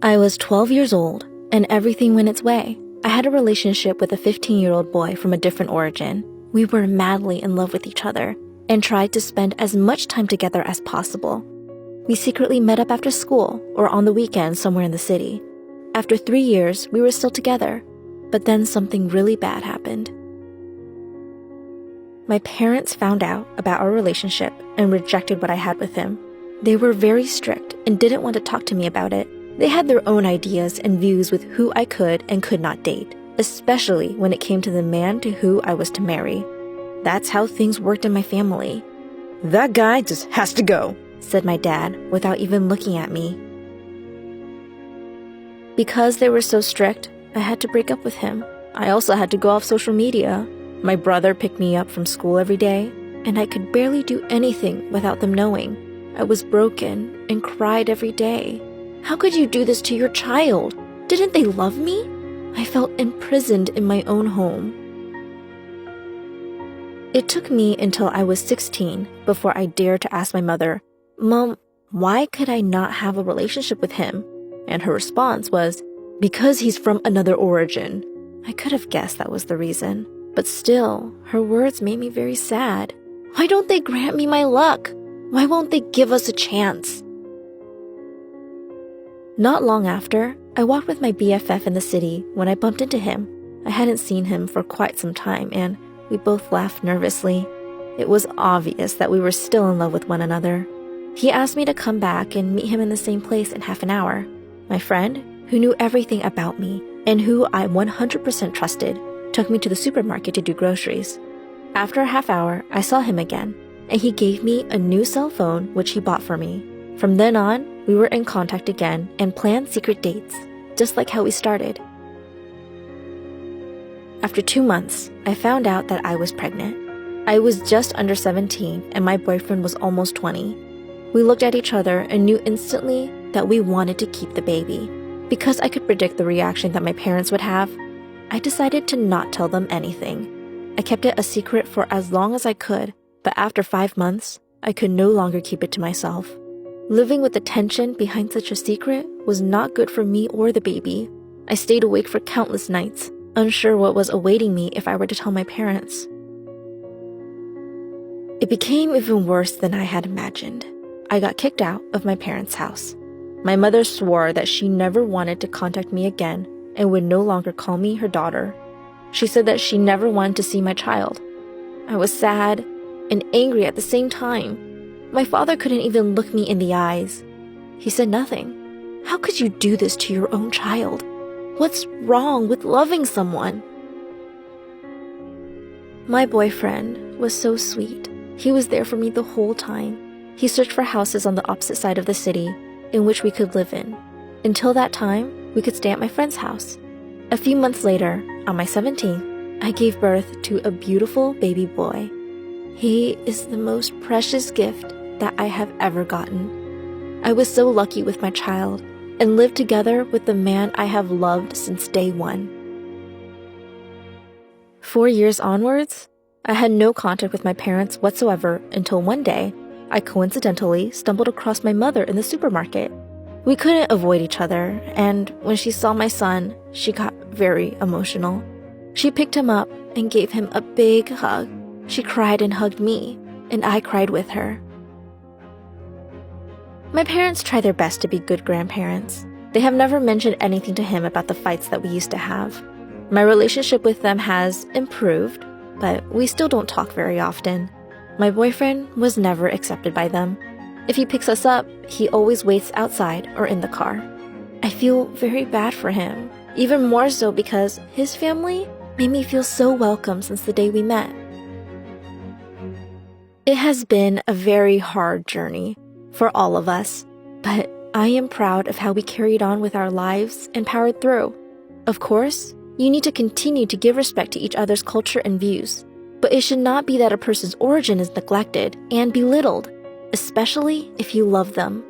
I was 12 years old, and everything went its way. I had a relationship with a 15-year-old boy from a different origin. We were madly in love with each other and tried to spend as much time together as possible. We secretly met up after school or on the weekends somewhere in the city. After 3 years, we were still together, but then something really bad happened. My parents found out about our relationship and rejected what I had with him. They were very strict and didn't want to talk to me about it. They had their own ideas and views with who I could and could not date, especially when it came to the man to who I was to marry. That's how things worked in my family. "That guy just has to go," said my dad without even looking at me. Because they were so strict, I had to break up with him. I also had to go off social media. My brother picked me up from school every day, and I could barely do anything without them knowing. I was broken and cried every day. How could you do this to your child? Didn't they love me? I felt imprisoned in my own home. It took me until I was 16 before I dared to ask my mother, "Mom, why could I not have a relationship with him?" And her response was, "Because he's from another origin." I could have guessed that was the reason, but still, her words made me very sad. Why don't they grant me my luck? Why won't they give us a chance? Not long after, I walked with my BFF in the city when I bumped into him. I hadn't seen him for quite some time, and we both laughed nervously. It was obvious that we were still in love with one another. He asked me to come back and meet him in the same place in half an hour. My friend, who knew everything about me and who I 100% trusted, took me to the supermarket to do groceries. After a half hour, I saw him again, and he gave me a new cell phone which he bought for me. From then on, we were in contact again and planned secret dates, just like how we started. After 2 months, I found out that I was pregnant. I was just under 17 and my boyfriend was almost 20. We looked at each other and knew instantly that we wanted to keep the baby. Because I could predict the reaction that my parents would have, I decided to not tell them anything. I kept it a secret for as long as I could, but after 5 months, I could no longer keep it to myself. Living with the tension behind such a secret was not good for me or the baby. I stayed awake for countless nights, unsure what was awaiting me if I were to tell my parents. It became even worse than I had imagined. I got kicked out of my parents' house. My mother swore that she never wanted to contact me again and would no longer call me her daughter. She said that she never wanted to see my child. I was sad and angry at the same time. My father couldn't even look me in the eyes. He said nothing. How could you do this to your own child? What's wrong with loving someone? My boyfriend was so sweet. He was there for me the whole time. He searched for houses on the opposite side of the city in which we could live in. Until that time, we could stay at my friend's house. A few months later, on my 17th, I gave birth to a beautiful baby boy. He is the most precious gift that I have ever gotten. I was so lucky with my child and lived together with the man I have loved since day one. 4 years onwards, I had no contact with my parents whatsoever until one day, I coincidentally stumbled across my mother in the supermarket. We couldn't avoid each other, and when she saw my son, she got very emotional. She picked him up and gave him a big hug. She cried and hugged me, and I cried with her. My parents try their best to be good grandparents. They have never mentioned anything to him about the fights that we used to have. My relationship with them has improved, but we still don't talk very often. My boyfriend was never accepted by them. If he picks us up, he always waits outside or in the car. I feel very bad for him, even more so because his family made me feel so welcome since the day we met. It has been a very hard journey for all of us, but I am proud of how we carried on with our lives and powered through. Of course, you need to continue to give respect to each other's culture and views, but it should not be that a person's origin is neglected and belittled, especially if you love them.